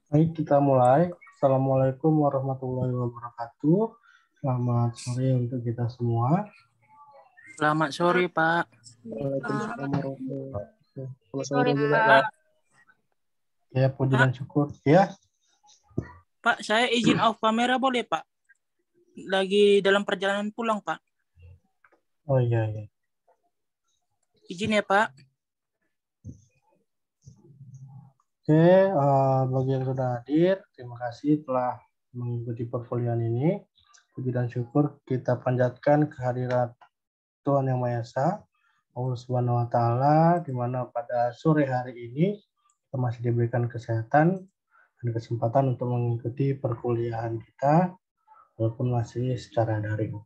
Baik, kita mulai. Assalamualaikum warahmatullahi wabarakatuh. Selamat sore untuk kita semua. Selamat sore, Pak. Waalaikumsalam warahmatullahi wabarakatuh. Selamat sore Sore, juga, Pak. Pak. Ya, puji Pak, dan syukur. Ya, Pak, saya izin off kamera boleh, Pak? Lagi dalam perjalanan pulang, Pak. oh iya, iya. Izin ya, Pak. Oke, bagi yang sudah hadir, terima kasih telah mengikuti perkuliahan ini. Puji dan syukur kita panjatkan kehadirat Tuhan Yang Maha Esa, Allah Subhanahu wa Ta'ala, di mana pada sore hari ini kita masih diberikan kesehatan dan kesempatan untuk mengikuti perkuliahan kita walaupun masih secara daring.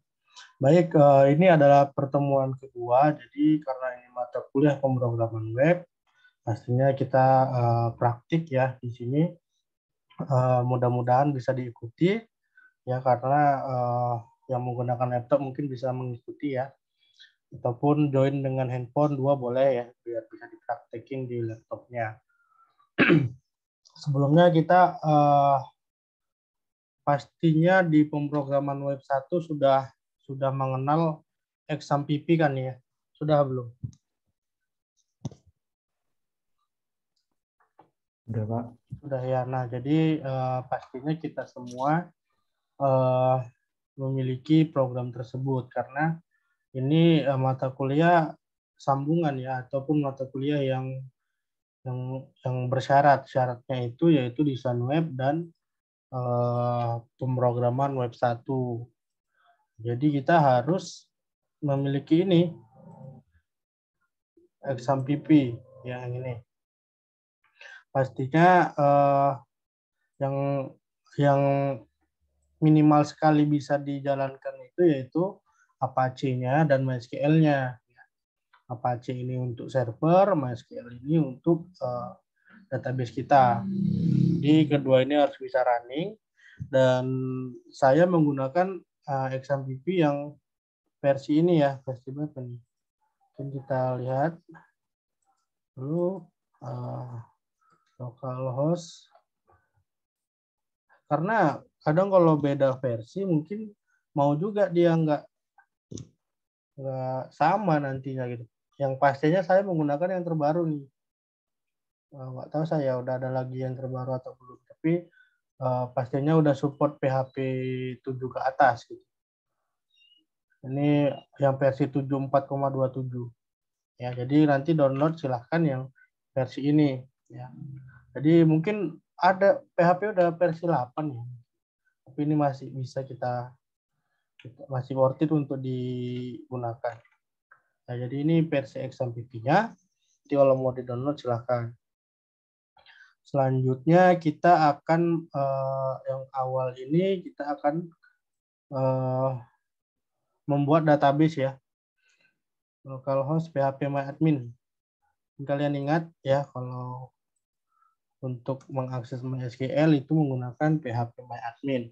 Baik, ini adalah pertemuan kedua, jadi karena ini mata kuliah pemrograman web, pastinya kita praktik ya di sini. Mudah-mudahan bisa diikuti ya, karena yang menggunakan laptop mungkin bisa mengikuti ya, ataupun join dengan handphone dua boleh ya, biar bisa dipraktekin di laptopnya. Sebelumnya kita pastinya di pemrograman web 1 sudah mengenal XAMPP kan ya? Sudah belum? Udah, Pak. Sudah ya. Nah, jadi pastinya kita semua memiliki program tersebut karena ini mata kuliah sambungan ya, ataupun mata kuliah yang bersyarat. Syaratnya itu yaitu desain web dan pemrograman web 1. Jadi kita harus memiliki ini XAMPP yang ini. Pastinya yang minimal sekali bisa dijalankan itu yaitu Apache-nya dan MySQL-nya. Apache ini untuk server, MySQL ini untuk database kita. Jadi kedua ini harus bisa running, dan saya menggunakan XAMPP yang versi ini ya, versi berapa nih? Mungkin kita lihat dulu localhost, karena kadang kalau beda versi mungkin mau juga dia nggak sama nantinya gitu. Yang pastinya saya menggunakan yang terbaru nih. Nggak tahu saya udah ada lagi yang terbaru atau belum, tapi pastinya udah support PHP 7 ke atas gitu. Ini yang versi 74,27 ya. Jadi nanti download silahkan yang versi ini ya. Jadi mungkin ada PHP udah versi 8 ya. Tapi ini masih bisa kita masih worth it untuk digunakan. Nah, jadi ini versi XAMPP-nya. Jadi kalau mau di-download silahkan. Selanjutnya kita akan yang awal ini kita akan membuat database ya. Localhost phpMyAdmin. Kalian ingat ya, kalau untuk mengakses MySQL itu menggunakan phpMyAdmin.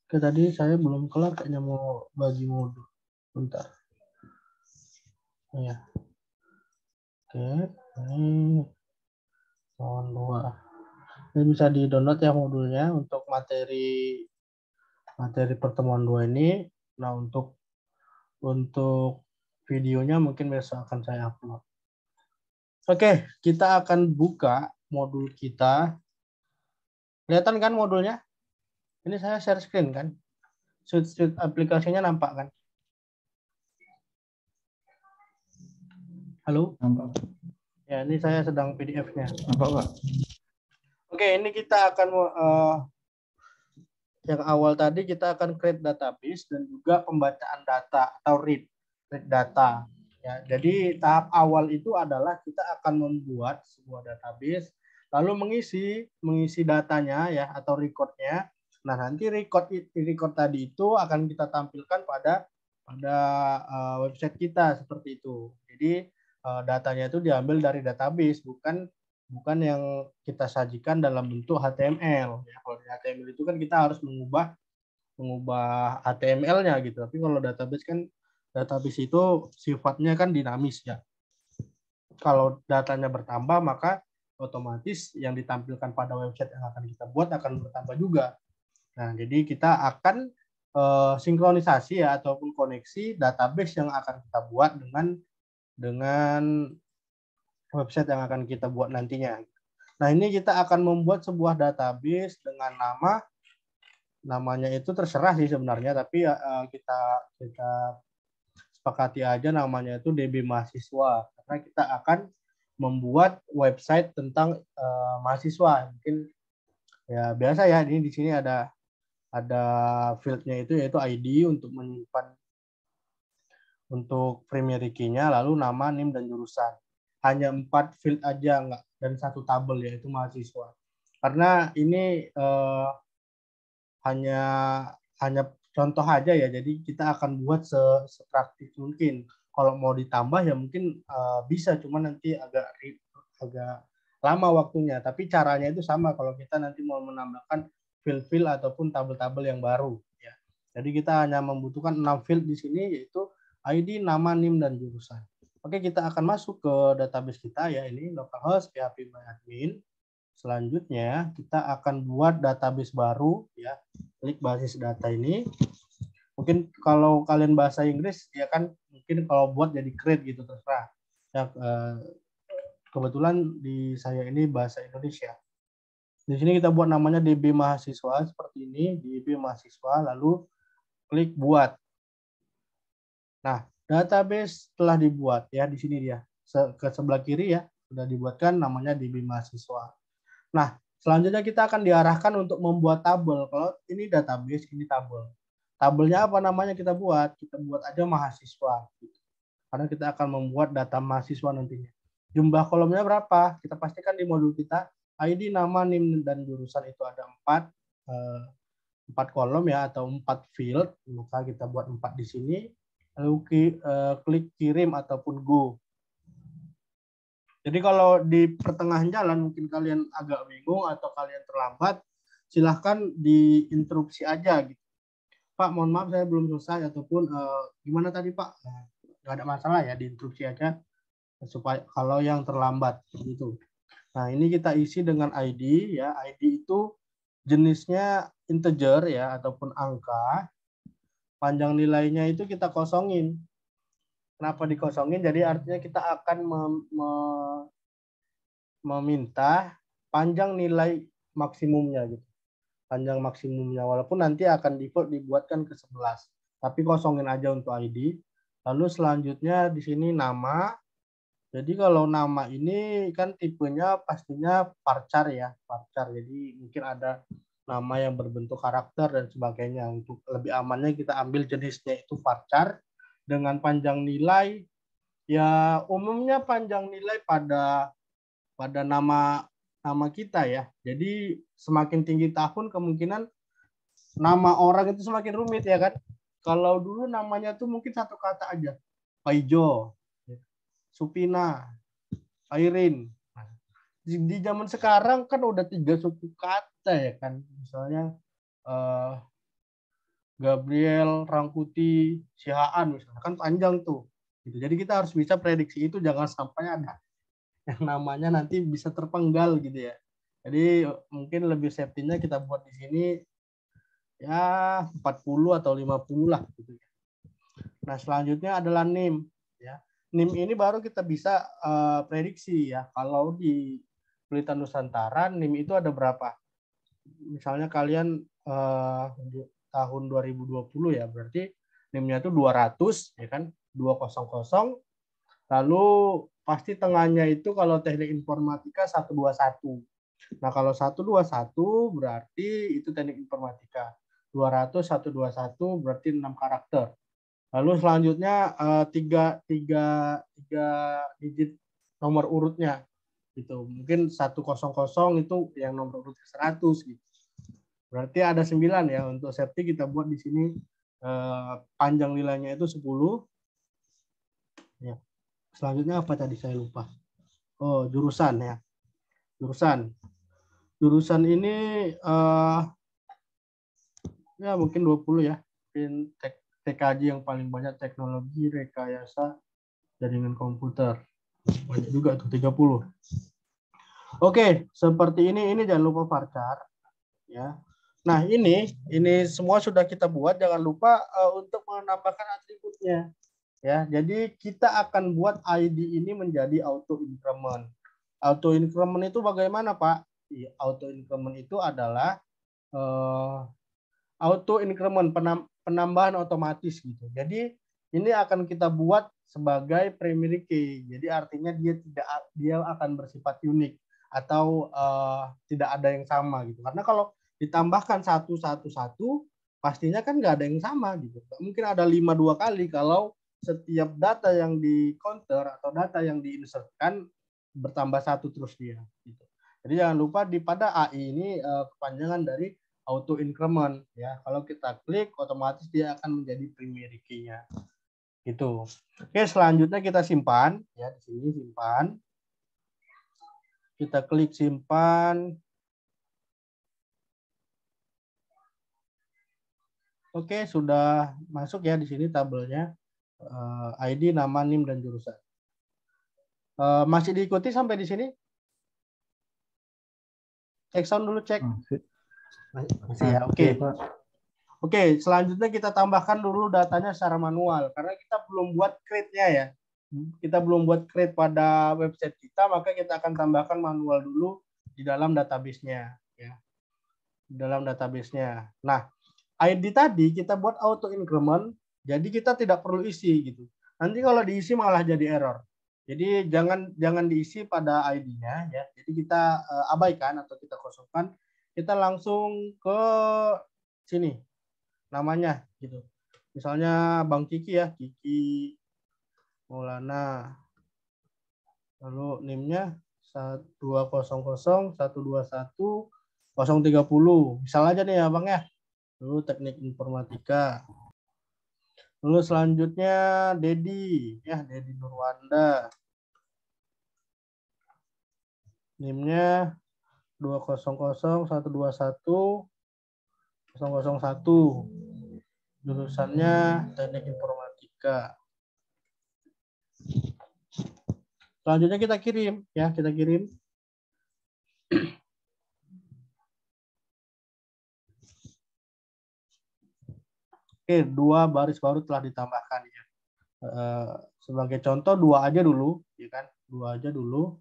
Oke, tadi saya belum kelar, kayaknya mau bagi modul. Bentar. Ya. Oke, ini tahun 2. Ini bisa di-download ya modulnya untuk materi pertemuan 2 ini. Nah, untuk videonya mungkin besok akan saya upload. Oke, kita akan buka modul kita. Kelihatan kan modulnya? Ini saya share screen kan? Suite aplikasinya nampak kan? Halo? Nampak. Ya, ini saya sedang PDF-nya. Nampak, Pak. Oke, ini kita akan yang awal tadi kita akan create database dan juga pembacaan data atau read data. Ya, jadi tahap awal itu adalah kita akan membuat sebuah database, lalu mengisi datanya ya, atau recordnya. Nah, nanti record tadi itu akan kita tampilkan pada website kita seperti itu. Jadi datanya itu diambil dari database, bukan yang kita sajikan dalam bentuk HTML. Ya, kalau di HTML itu kan kita harus mengubah HTML-nya gitu. Tapi kalau database itu sifatnya kan dinamis ya. kalau datanya bertambah, maka otomatis yang ditampilkan pada website yang akan kita buat akan bertambah juga. Nah, jadi kita akan sinkronisasi ya ataupun koneksi database yang akan kita buat dengan website yang akan kita buat nantinya. Nah, ini kita akan membuat sebuah database dengan namanya itu terserah sih sebenarnya, tapi kita sepakati aja namanya itu DB mahasiswa, karena kita akan membuat website tentang mahasiswa. Mungkin ya biasa ya, ini di sini ada field-nya itu yaitu ID untuk menyimpan untuk primary key-nya, lalu nama, NIM, dan jurusan. Hanya 4 field aja, enggak, dan 1 tabel yaitu mahasiswa. Karena ini hanya contoh aja ya, jadi kita akan buat sepraktis mungkin. Kalau mau ditambah ya mungkin bisa, cuma nanti agak lama waktunya. Tapi caranya itu sama kalau kita nanti mau menambahkan field-field ataupun tabel-tabel yang baru. Ya. Jadi kita hanya membutuhkan 6 field di sini, yaitu ID, nama, NIM, dan jurusan. Oke, kita akan masuk ke database kita ya, ini localhost php by admin. Selanjutnya kita akan buat database baru ya. Klik basis data ini. Mungkin kalau kalian bahasa Inggris ya kan, mungkin kalau buat jadi create gitu terserah. Ya, kebetulan di saya ini bahasa Indonesia. Di sini kita buat namanya DB mahasiswa seperti ini, DB mahasiswa, lalu klik buat. Nah, database telah dibuat ya, di sini dia. Ke sebelah kiri ya, sudah dibuatkan namanya DB mahasiswa. Nah, selanjutnya kita akan diarahkan untuk membuat tabel. Kalau ini database, ini tabel. Tabelnya apa namanya kita buat? Kita buat aja mahasiswa. Karena kita akan membuat data mahasiswa nantinya. Jumlah kolomnya berapa? Kita pastikan di modul kita ID, nama, NIM, dan jurusan itu ada 4 kolom ya, atau 4 field. Maka kita buat 4 di sini. Lalu klik kirim ataupun go. Jadi kalau di pertengahan jalan mungkin kalian agak bingung atau kalian terlambat, silahkan diinterupsi aja gitu. Pak, mohon maaf saya belum selesai, ataupun gimana tadi Pak? Nggak ada masalah ya, diinterupsi aja supaya kalau yang terlambat gitu. Nah, ini kita isi dengan ID ya. ID itu jenisnya integer ya ataupun angka. Panjang nilainya itu kita kosongin. Kenapa dikosongin? Jadi artinya kita akan meminta panjang nilai maksimumnya gitu. Panjang maksimumnya, walaupun nanti akan default dibuatkan ke 11. Tapi kosongin aja untuk ID. Lalu selanjutnya di sini nama. Jadi kalau nama ini kan tipenya pastinya varchar ya, varchar. Jadi mungkin ada nama yang berbentuk karakter dan sebagainya. Untuk lebih amannya kita ambil jenisnya itu varchar dengan panjang nilai. Ya umumnya panjang nilai pada nama kita ya. Jadi semakin tinggi tahun kemungkinan nama orang itu semakin rumit ya kan. Kalau dulu namanya tuh mungkin satu kata aja. Paijo, Supina, Airin. Di zaman sekarang kan udah 3 suku kata ya kan. Misalnya Gabriel, Rangkuti, Sihaan misalnya, kan panjang tuh. Gitu. Jadi kita harus bisa prediksi itu, jangan sampai ada yang namanya nanti bisa terpenggal gitu ya. Jadi mungkin lebih safety-nya kita buat di sini ya 40 atau 50 lah gitu. Nah, selanjutnya adalah NIM ya. NIM ini baru kita bisa prediksi ya. Kalau di Pelita Nusantara NIM itu ada berapa? Misalnya kalian tahun 2020 ya, berarti NIM-nya itu 200 ya kan, 200. Lalu pasti tengahnya itu kalau teknik informatika 121. Nah, kalau 121 berarti itu teknik informatika. 200 121 berarti 6 karakter. Lalu selanjutnya 3 digit nomor urutnya. Gitu. Mungkin 100 itu yang nomor urut 100 gitu. Berarti ada 9 ya. Untuk safety kita buat di sini panjang nilainya itu 10. Ya. Selanjutnya apa tadi saya lupa. Oh, jurusan ya. Jurusan ini ya mungkin 20 ya. Mungkin TKJ yang paling banyak, teknologi rekayasa jaringan komputer. Banyak juga tuh 30. Oke, seperti ini jangan lupa varchar ya. Nah, ini semua sudah kita buat, jangan lupa untuk menambahkan atributnya ya. Jadi kita akan buat ID ini menjadi auto increment. Auto increment itu bagaimana, Pak? Auto increment itu adalah auto increment, penambahan otomatis gitu. Jadi ini akan kita buat sebagai primary key. Jadi artinya dia akan bersifat unik atau tidak ada yang sama gitu. Karena kalau ditambahkan satu pastinya kan nggak ada yang sama gitu. Mungkin ada 5 2 kali kalau setiap data yang di counter atau data yang diinsertkan bertambah satu terus dia gitu. Jadi jangan lupa pada AI ini kepanjangan dari auto increment ya. Kalau kita klik otomatis dia akan menjadi primary key-nya. Gitu. Oke, selanjutnya kita simpan ya, di sini simpan. Kita klik simpan. Oke, sudah masuk ya di sini tabelnya. ID, nama, NIM, dan jurusan. Masih diikuti sampai di sini? Cek sound dulu, cek. Masih ya, oke. Oke, selanjutnya kita tambahkan dulu datanya secara manual. Karena kita belum buat create-nya ya. Kita belum buat create pada website kita, maka kita akan tambahkan manual dulu di dalam database-nya. Ya. Di dalam database-nya. Nah, ID tadi kita buat auto increment, jadi kita tidak perlu isi gitu. Nanti kalau diisi malah jadi error. Jadi jangan diisi pada ID-nya ya. Jadi kita abaikan atau kita kosongkan. Kita langsung ke sini namanya gitu. Misalnya Bang Kiki ya, Kiki Maulana. Lalu NIM-nya 1200 121 030. Misal aja nih ya Bang ya. Lalu teknik informatika. Lalu selanjutnya Dedi, ya Dedi Nurwanda. NIM-nya 200 121 001. Jurusannya teknik informatika. Selanjutnya kita kirim, ya kita kirim. Oke, 2 baris baru telah ditambahkan ya. Sebagai contoh 2 aja dulu, ya kan? 2 aja dulu.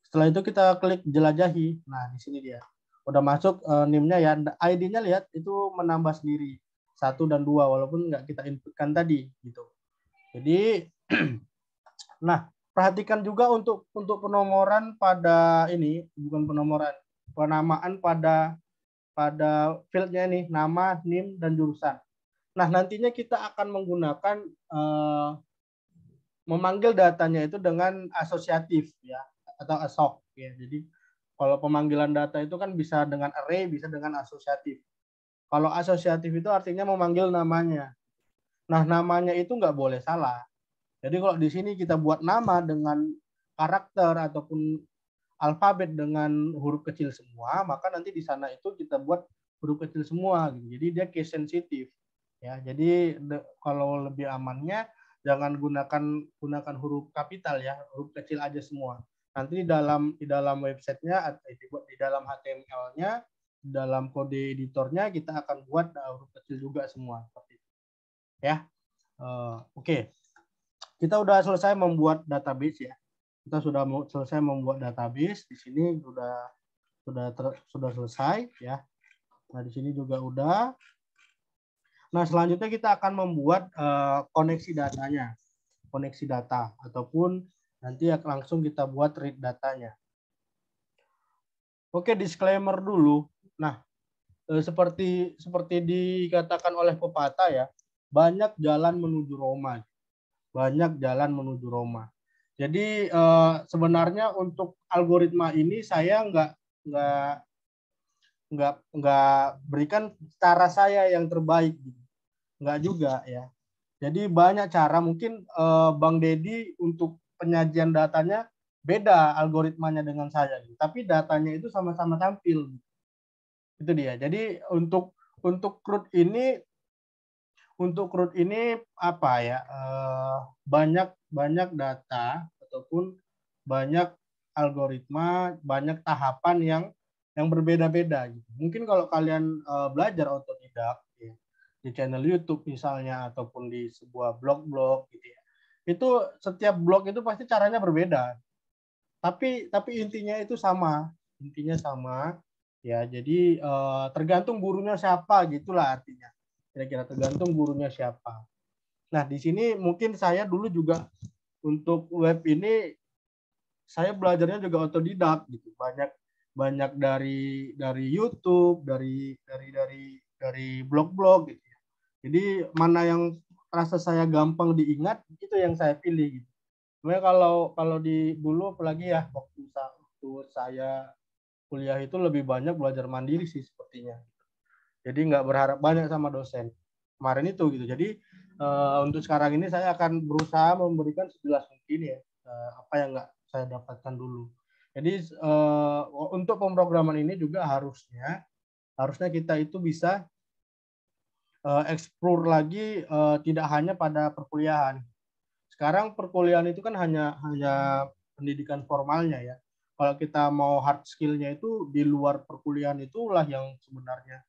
Setelah itu kita klik jelajahi. Nah, di sini dia. Udah masuk NIM-nya ya. ID-nya lihat itu menambah sendiri 1 dan 2 walaupun nggak kita inputkan tadi gitu. Jadi nah, perhatikan juga untuk penomoran pada ini, bukan penomoran, penamaan pada field-nya nih, nama, NIM, dan jurusan. Nah, nantinya kita akan menggunakan memanggil datanya itu dengan asosiatif ya atau ASOC ya. Jadi kalau pemanggilan data itu kan bisa dengan array, bisa dengan asosiatif. Kalau asosiatif itu artinya memanggil namanya. Nah, namanya itu nggak boleh salah. Jadi kalau di sini kita buat nama dengan karakter ataupun alfabet dengan huruf kecil semua, maka nanti di sana itu kita buat huruf kecil semua gitu. Jadi dia case sensitif. Ya, jadi kalau lebih amannya jangan gunakan huruf kapital ya, huruf kecil aja semua. Nanti di dalam websitenya, di dalam HTML-nya, di dalam kode editornya kita akan buat huruf kecil juga semua seperti itu. Ya, oke. Kita udah selesai membuat database ya. Kita sudah selesai membuat database. Di sini sudah selesai ya. Nah, di sini juga udah. Nah, selanjutnya kita akan membuat koneksi datanya, koneksi data, ataupun nanti langsung kita buat read datanya. Oke, disclaimer dulu. Nah, seperti dikatakan oleh pepatah ya, banyak jalan menuju Roma. Banyak jalan menuju Roma. Jadi sebenarnya untuk algoritma ini saya nggak berikan cara saya yang terbaik. Nggak juga ya. Jadi banyak cara, mungkin Bang Dedi untuk penyajian datanya beda algoritmanya dengan saya, tapi datanya itu sama-sama tampil. Itu dia. Jadi untuk CRUD ini apa ya, banyak data ataupun banyak algoritma, banyak tahapan yang berbeda-beda gitu. Mungkin kalau kalian belajar otodidak ya, di channel YouTube misalnya ataupun di sebuah blog-blog gitu ya. Itu setiap blog itu pasti caranya berbeda. Tapi intinya itu sama. Intinya sama ya. Jadi tergantung gurunya siapa gitulah artinya. Kira-kira tergantung gurunya siapa. Nah, di sini mungkin saya dulu juga untuk web ini saya belajarnya juga otodidak gitu. Banyak dari YouTube, dari blog-blog gitu ya. Jadi mana yang rasa saya gampang diingat itu yang saya pilih gitu. Sebenarnya kalau di dulu apalagi ya waktu saya kuliah itu lebih banyak belajar mandiri sih sepertinya. Jadi nggak berharap banyak sama dosen. Kemarin itu gitu. Jadi untuk sekarang ini saya akan berusaha memberikan sejelas mungkin ya apa yang nggak saya dapatkan dulu. Jadi untuk pemrograman ini juga harusnya kita itu bisa explore lagi tidak hanya pada perkuliahan. Sekarang perkuliahan itu kan hanya pendidikan formalnya ya. Kalau kita mau hard skill-nya itu di luar perkuliahan itulah yang sebenarnya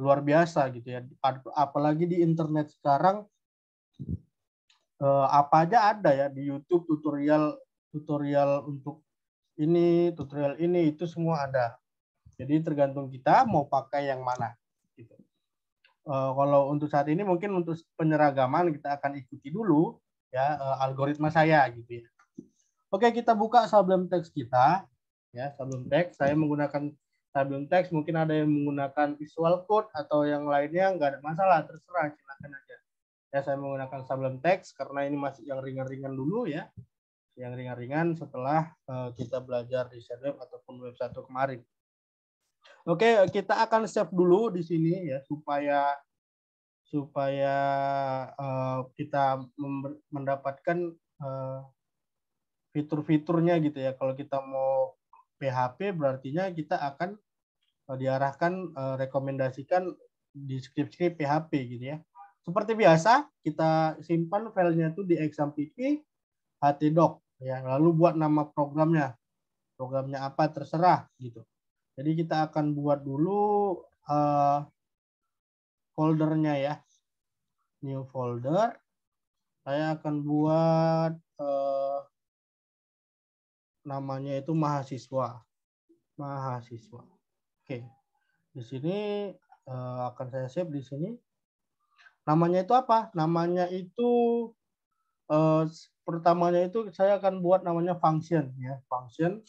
luar biasa gitu ya. Apalagi di internet sekarang apa aja ada ya di YouTube tutorial untuk ini, tutorial ini itu semua ada. Jadi tergantung kita mau pakai yang mana gitu. Kalau untuk saat ini mungkin untuk penyeragaman kita akan ikuti dulu ya algoritma saya gitu ya. Oke, kita buka sablon teks kita ya, sablon teks. Saya menggunakan sablon teks, mungkin ada yang menggunakan visual code atau yang lainnya, nggak ada masalah, terserah, silakan aja. Ya, saya menggunakan sablon teks karena ini masih yang ringan-ringan dulu ya. Yang ringan-ringan setelah kita belajar di web ataupun web 1 kemarin. Oke, kita akan save dulu di sini ya supaya kita mendapatkan fitur-fiturnya gitu ya. Kalau kita mau PHP berartinya kita akan diarahkan rekomendasikan di script-script PHP gitu ya. Seperti biasa, kita simpan filenya itu di example.py htdoc ya. Lalu buat nama programnya. Programnya apa terserah gitu. Jadi kita akan buat dulu foldernya ya. New folder. Saya akan buat namanya itu mahasiswa. Mahasiswa. Oke. Di sini akan saya save di sini. Namanya itu apa? Namanya itu pertamanya itu saya akan buat namanya function ya, function.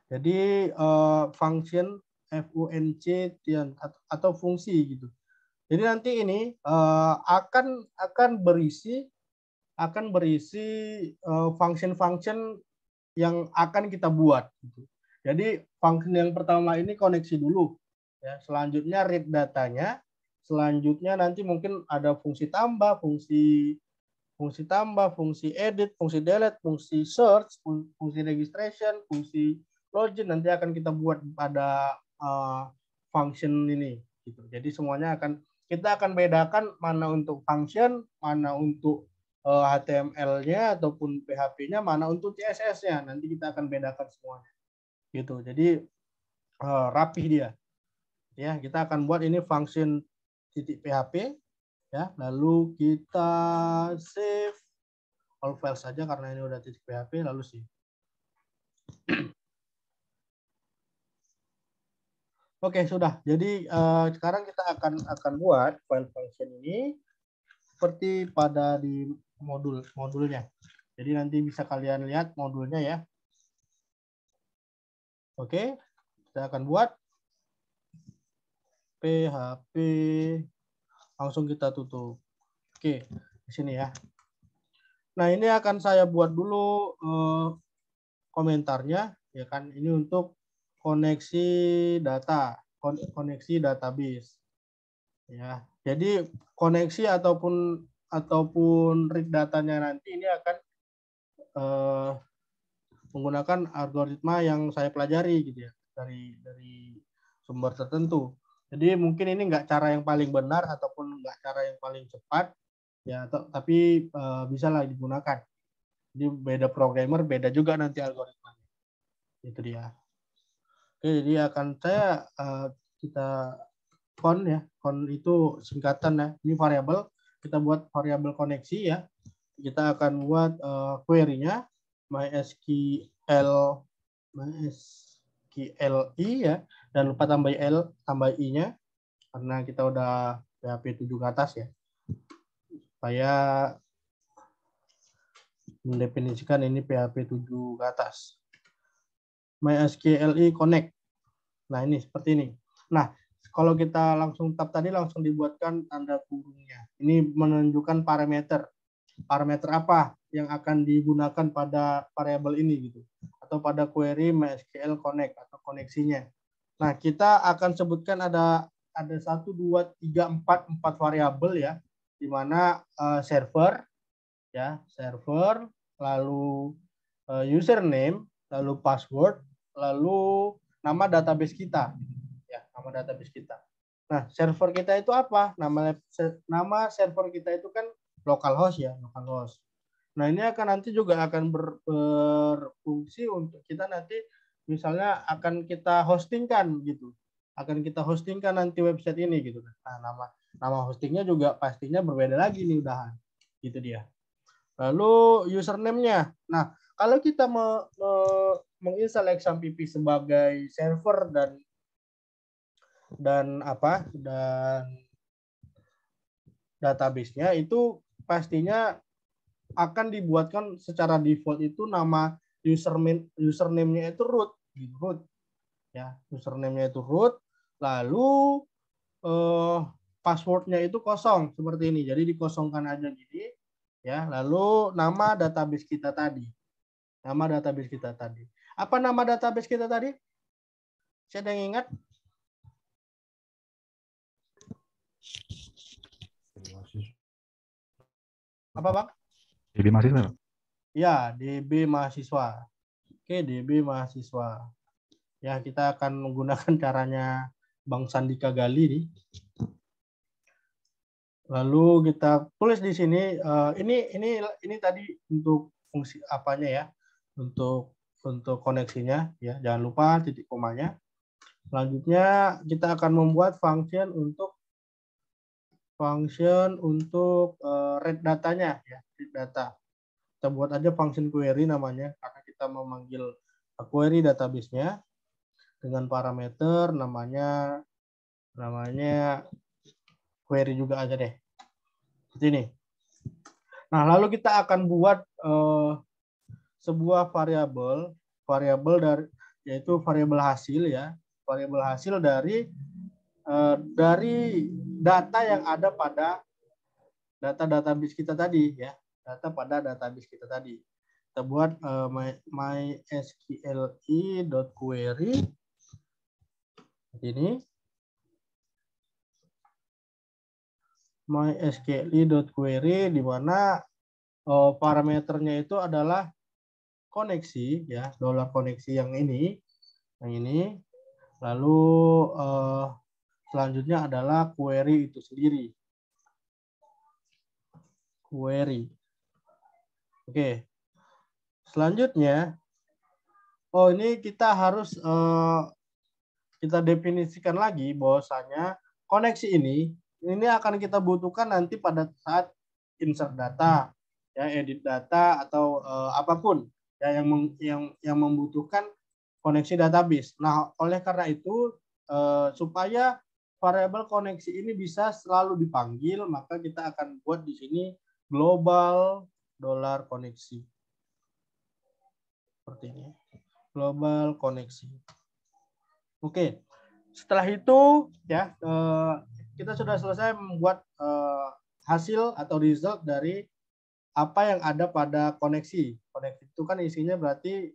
Jadi function func atau fungsi gitu. Jadi nanti ini akan berisi function-function yang akan kita buat gitu. Jadi function yang pertama ini koneksi dulu ya, selanjutnya read datanya, selanjutnya nanti mungkin ada fungsi tambah, fungsi edit, fungsi delete, fungsi search, fungsi registration, fungsi login nanti akan kita buat pada function ini gitu. Jadi semuanya kita akan bedakan mana untuk function, mana untuk HTML-nya ataupun PHP-nya, mana untuk CSS-nya. Nanti kita akan bedakan semuanya. Gitu. Jadi rapih dia. Ya, kita akan buat ini function .php ya. Lalu kita save all file saja karena ini udah .php lalu save. Oke, sudah. Jadi sekarang kita akan buat file function ini seperti pada di modulnya. Jadi nanti bisa kalian lihat modulnya ya. Oke, kita akan buat PHP, langsung kita tutup. Oke, di sini ya. Nah, ini akan saya buat dulu komentarnya ya kan. Ini untuk koneksi data, koneksi database. Ya. Jadi koneksi ataupun read datanya nanti ini akan menggunakan algoritma yang saya pelajari gitu ya dari sumber tertentu. Jadi mungkin ini nggak cara yang paling benar ataupun nggak cara yang paling cepat ya, tapi bisa lah digunakan. Jadi beda programmer, beda juga nanti algoritmanya. Itu dia. Oke, jadi akan kita con ya. Con itu singkatan ya. Ini variabel. Kita buat variabel koneksi ya. Kita akan buat query-nya MySQLi ya. Dan lupa tambah I-nya karena kita udah PHP 7 ke atas ya. Supaya mendefinisikan ini PHP 7 ke atas. MySQLi connect. Nah, ini seperti ini. Nah, kalau kita langsung tab tadi langsung dibuatkan tanda kurungnya. Ini menunjukkan parameter. Parameter apa yang akan digunakan pada variabel ini gitu. Atau pada query MySQL connect atau koneksinya. Nah, kita akan sebutkan ada 1 2 3 4 variabel ya. Di mana server ya, server, lalu username, lalu password, lalu nama database kita. Ya, nama database kita. Nah, server kita itu apa? Nama server kita itu kan localhost ya, localhost. Nah, ini nanti juga akan berfungsi untuk kita nanti misalnya akan kita hostingkan gitu. Akan kita hostingkan nanti website ini gitu. Nah, nama hostingnya juga pastinya berbeda lagi nih udahan. Gitu dia. Lalu username-nya. Nah, kalau kita menginstal XAMPP sebagai server dan database-nya itu pastinya akan dibuatkan secara default itu nama username-nya itu root ya, username-nya itu root, lalu password-nya itu kosong seperti ini. Jadi dikosongkan aja gini ya, lalu nama database kita tadi. Nama database kita tadi. Apa nama database kita tadi? Saya ada yang ingat? Apa, Bang? DB mahasiswa. Ya, DB mahasiswa. Oke, DB mahasiswa. Ya, kita akan menggunakan caranya Bang Sandika Gali nih. Lalu kita tulis di sini ini tadi untuk fungsi apanya ya? Untuk koneksinya ya. Jangan lupa titik komanya. Selanjutnya kita akan membuat function untuk read datanya ya, read data. Kita buat aja function query namanya karena kita memanggil query database-nya dengan parameter namanya query juga aja deh. Seperti ini. Nah, lalu kita akan buat sebuah variabel yaitu variabel hasil ya. Variabel hasil dari data yang ada pada database kita tadi ya, data pada database kita tadi. Kita buat mysqli.query ini, mysqli.query di mana parameternya itu adalah koneksi ya, $koneksi yang ini. Lalu selanjutnya adalah query itu sendiri. Query. Oke. Selanjutnya, ini kita harus kita definisikan lagi bahwasanya koneksi ini akan kita butuhkan nanti pada saat insert data, ya, edit data atau apapun ya yang membutuhkan koneksi database. Nah, oleh karena itu supaya variabel koneksi ini bisa selalu dipanggil, maka kita akan buat di sini global $koneksi. Seperti ini. Global koneksi. Oke. Setelah itu ya kita sudah selesai membuat hasil atau result dari apa yang ada pada koneksi. Koneksi itu kan isinya berarti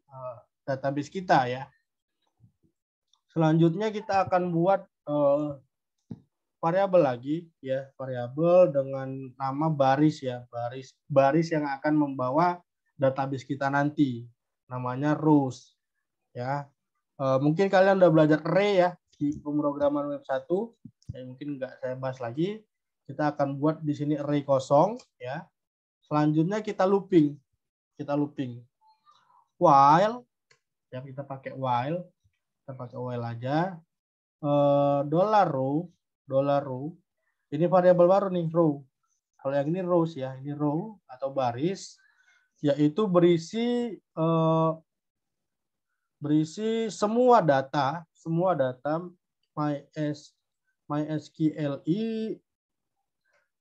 database kita ya. Selanjutnya kita akan buat variabel lagi ya, variabel dengan nama baris ya, baris yang akan membawa database kita nanti, namanya rows ya. Mungkin kalian udah belajar array ya di pemrograman web 1, mungkin nggak saya bahas lagi. Kita akan buat di sini array kosong ya. Selanjutnya kita looping kita looping. While, ya kita pakai while aja. $row, ini variabel baru nih, row. Kalau yang ini rows ya, ini row atau baris, yaitu berisi semua data MySQLi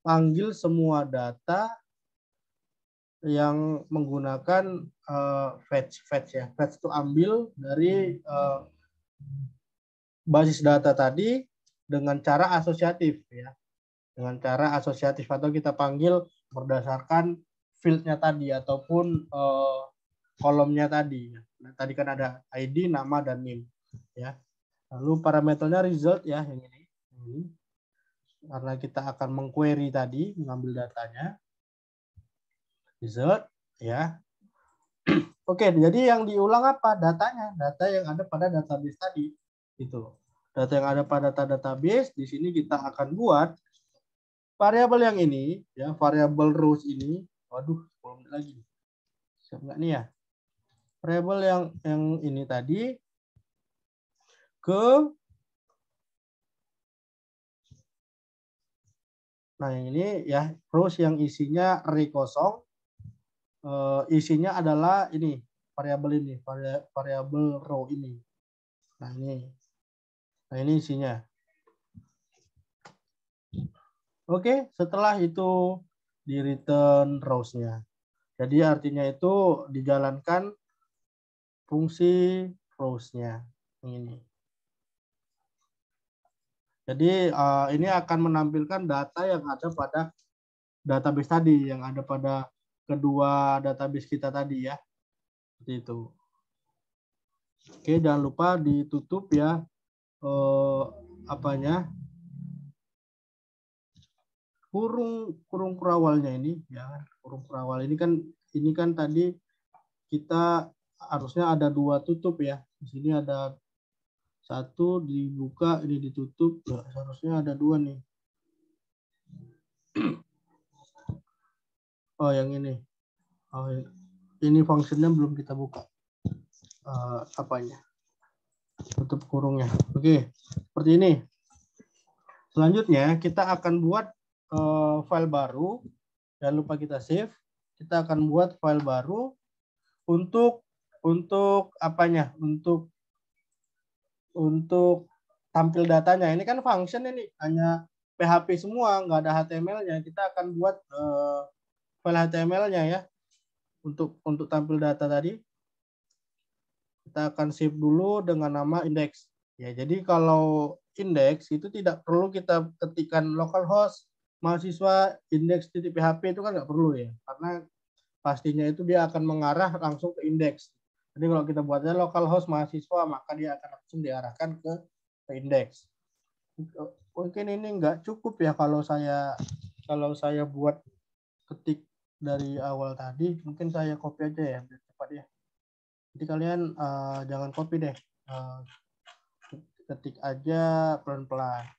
panggil semua data yang menggunakan fetch ya. Fetch itu ambil dari basis data tadi dengan cara asosiatif ya. Dengan cara asosiatif atau kita panggil berdasarkan field-nya tadi ataupun kolomnya tadi. Nah, tadi kan ada ID, nama dan name ya. Lalu parameternya result ya yang ini. Karena kita akan mengquery tadi, mengambil datanya. Result ya. Oke, jadi yang diulang apa? Datanya, data yang ada pada database tadi. Itu. Data yang ada pada database, di sini kita akan buat variabel yang ini, ya, variabel rows ini. Waduh, 10 menit lagi. Siap nggak nih ya? Variabel yang ini tadi nah yang ini ya, rows yang isinya array kosong, isinya adalah ini, variabel row ini. Nah ini isinya. Oke, setelah itu di return rows-nya. Jadi artinya itu dijalankan fungsi rows-nya ini. Jadi ini akan menampilkan data yang ada pada database tadi, yang ada pada kedua database kita tadi ya. Seperti itu. Oke, jangan lupa ditutup ya kurung kurawalnya ini ya. Kurung kurawal ini kan tadi kita harusnya ada 2 tutup ya. Di sini ada 1 dibuka, ini ditutup. Nah, seharusnya ada 2 nih. Oh, yang ini. Oh, ini fungsinya belum kita buka. Tutup kurungnya. Oke, seperti ini. Selanjutnya kita akan buat file baru. Jangan lupa kita save. Kita akan buat file baru untuk tampil datanya. Ini kan function ini hanya PHP semua, nggak ada HTML-nya. Kita akan buat file HTML-nya ya untuk tampil data tadi. Kita akan save dulu dengan nama index. Ya, jadi kalau index itu tidak perlu kita ketikkan localhost mahasiswa index.php itu kan nggak perlu ya, karena pastinya itu dia akan mengarah langsung ke index. Jadi kalau kita buatnya localhost mahasiswa, maka dia akan langsung diarahkan ke index. Mungkin ini nggak cukup ya kalau saya buat ketik dari awal tadi, mungkin saya copy aja ya biar cepat ya. Jadi kalian jangan copy deh, ketik aja pelan-pelan.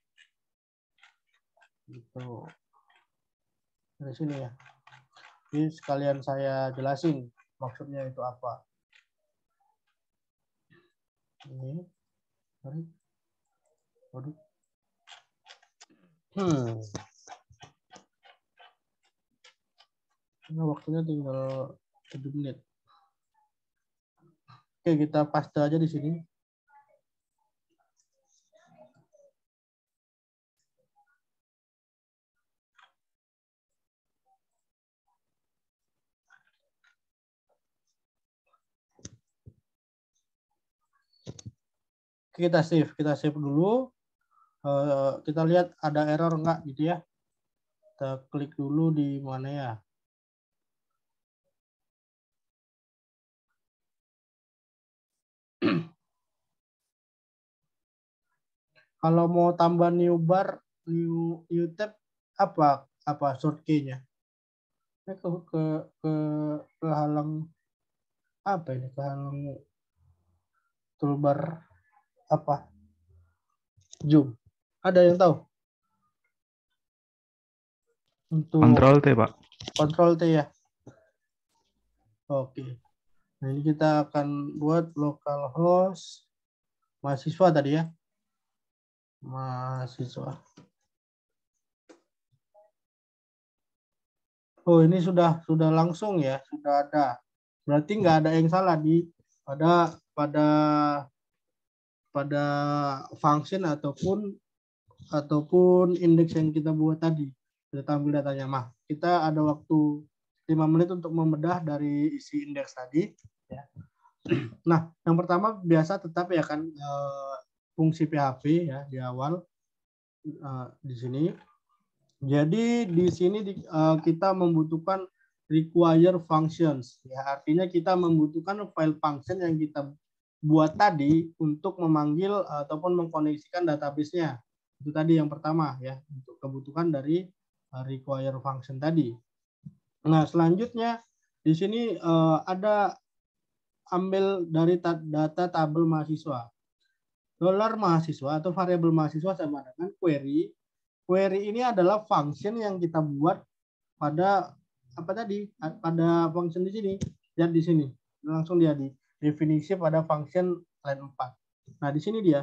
Gitu. Dari sini ya. Jadi sekalian saya jelasin maksudnya itu apa. Ini, sorry. Waduh. Nah, waktunya tinggal 7 menit. Oke, kita paste aja di sini. Kita save dulu. Kita lihat ada error enggak gitu ya. Kita klik dulu di mana ya. Kalau mau tambah new bar, new tab apa short key-nya? Ini ke halang apa ini? Kehalang toolbar apa? Zoom. Ada yang tahu? Untuk Kontrol T, Pak. Kontrol T ya. Oke. Nah, ini kita akan buat localhost mahasiswa tadi ya. Mahasiswa. Oh, ini sudah langsung ya, sudah ada. Berarti nggak ada yang salah di pada function ataupun indeks yang kita buat tadi. Kita tampil datanya. Kita ada waktu 5 menit untuk membedah dari isi indeks tadi. Ya. Nah, yang pertama biasa tetap ya kan fungsi PHP ya di awal di sini. Jadi di sini kita membutuhkan require functions. Ya, artinya kita membutuhkan file function yang kita buat tadi untuk memanggil ataupun mengkoneksikan database-nya. Itu tadi yang pertama ya, untuk kebutuhan dari require function tadi. Nah, selanjutnya di sini ada ambil dari data tabel mahasiswa. Dolar mahasiswa atau variabel mahasiswa sama dengan query. Query ini adalah function yang kita buat pada apa tadi? Pada function di sini. Lihat di sini. Langsung dia di definisi pada function line 4. Nah, di sini dia.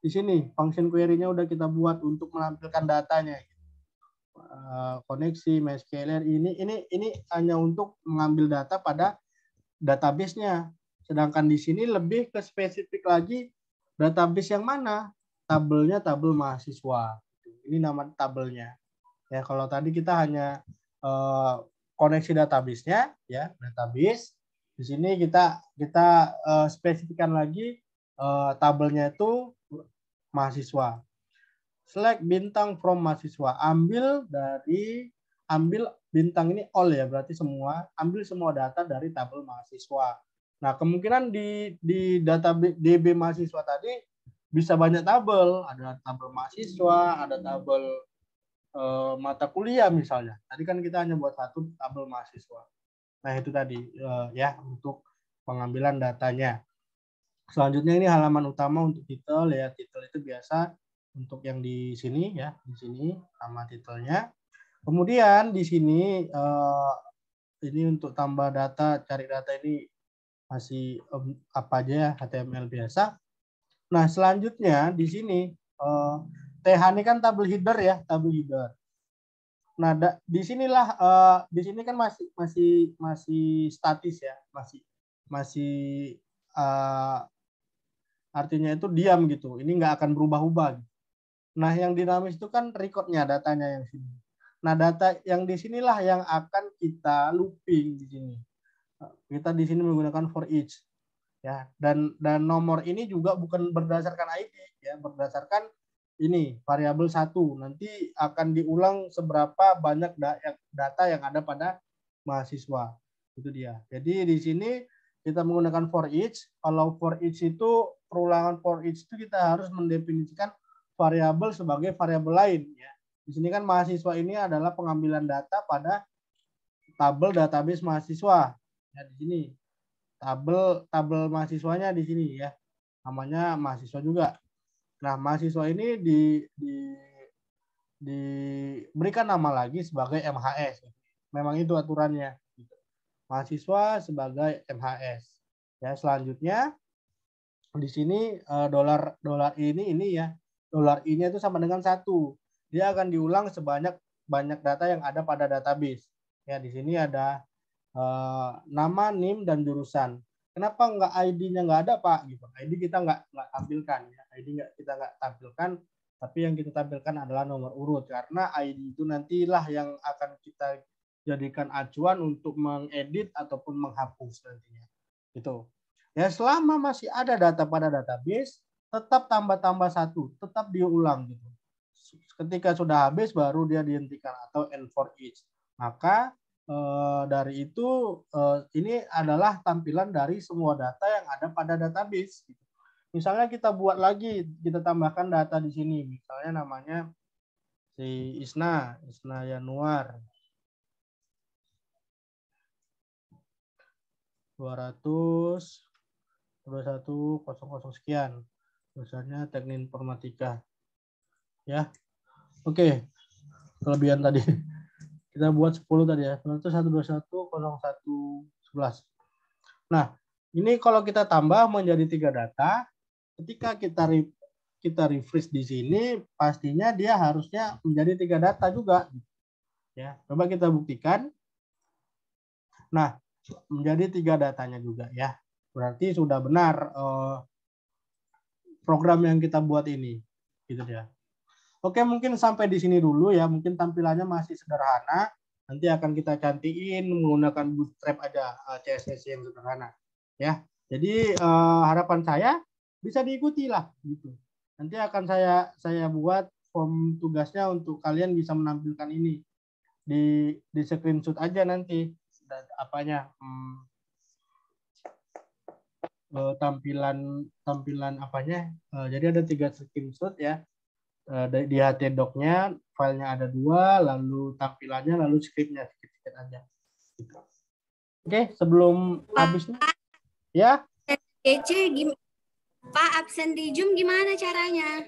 Di sini function query-nya udah kita buat untuk menampilkan datanya. Koneksi MySQL ini hanya untuk mengambil data pada database-nya. Sedangkan di sini lebih ke spesifik lagi database yang mana? Tabelnya tabel mahasiswa. Ini nama tabelnya. Ya, kalau tadi kita hanya koneksi database-nya ya, database. Di sini kita spesifikkan lagi tabelnya itu mahasiswa. Select bintang from mahasiswa. Ambil bintang ini all ya, berarti semua. Ambil semua data dari tabel mahasiswa. Nah, kemungkinan di data DB mahasiswa tadi bisa banyak tabel. Ada tabel mahasiswa, ada tabel mata kuliah misalnya. Tadi kan kita hanya buat satu tabel mahasiswa. Nah, itu tadi ya untuk pengambilan datanya. Selanjutnya ini halaman utama untuk titel ya. Titel itu biasa untuk yang di sini ya, di sini nama titelnya. Kemudian di sini ini untuk tambah data, cari data ini masih apa aja ya, HTML biasa. Nah, selanjutnya di sini TH ini kan tabel header ya, tabel header. Nah, di sini kan masih statis ya, masih artinya itu diam gitu. Ini nggak akan berubah-ubah. Nah, yang dinamis itu kan recordnya, datanya yang sini. Nah, data yang di sinilah yang akan kita looping di sini. Kita di sini menggunakan for each. Ya, dan nomor ini juga bukan berdasarkan ID ya, berdasarkan ini variabel 1. Nanti akan diulang seberapa banyak data yang ada pada mahasiswa. Itu dia. Jadi di sini kita menggunakan for each. Kalau for each itu perulangan for each itu kita harus mendefinisikan variabel sebagai variabel lain ya. Di sini kan mahasiswa ini adalah pengambilan data pada tabel database mahasiswa. Ya, di sini tabel mahasiswanya di sini ya. Namanya mahasiswa juga. Nah, mahasiswa ini diberikan nama lagi sebagai MHS. Memang itu aturannya. Mahasiswa sebagai MHS. Ya, selanjutnya di sini dolar ini ya. Dolar I-nya itu sama dengan 1. Dia akan diulang banyak data yang ada pada database. Ya, di sini ada nama, NIM, dan jurusan. Kenapa nggak ID-nya nggak ada, Pak? Gitu. ID kita nggak tampilkan. Ya. ID kita nggak tampilkan, tapi yang kita tampilkan adalah nomor urut. Karena ID itu nantilah yang akan kita jadikan acuan untuk mengedit ataupun menghapus nantinya. Gitu. Ya, selama masih ada data pada database, tetap tambah-tambah 1, tetap diulang gitu. Ketika sudah habis baru dia dihentikan atau end for each. Maka dari itu ini adalah tampilan dari semua data yang ada pada database. Misalnya kita buat lagi, kita tambahkan data di sini. Misalnya namanya si Isna Yanuar 200 sekian. Tulisannya teknik informatika. Ya. Oke. Kelebihan tadi. Kita buat 10 tadi ya. 121 01 11. Nah, ini kalau kita tambah menjadi 3 data, ketika kita refresh di sini, pastinya dia harusnya menjadi 3 data juga. Ya, coba kita buktikan. Nah, menjadi 3 datanya juga ya. Berarti sudah benar program yang kita buat ini. Gitu ya. Oke, mungkin sampai di sini dulu ya. Mungkin tampilannya masih sederhana. Nanti akan kita cantikin menggunakan Bootstrap aja, CSS yang sederhana. Ya, jadi harapan saya bisa diikuti lah gitu. Nanti akan saya buat form tugasnya untuk kalian bisa menampilkan ini di screenshot aja nanti apanya tampilan apanya. Jadi ada 3 screenshot ya. Di htdoc-nya filenya ada 2, lalu tampilannya, lalu script-nya sedikit-sedikit aja. Gitu. Oke, sebelum habisnya ya. DC Pak, absen di Zoom gimana caranya?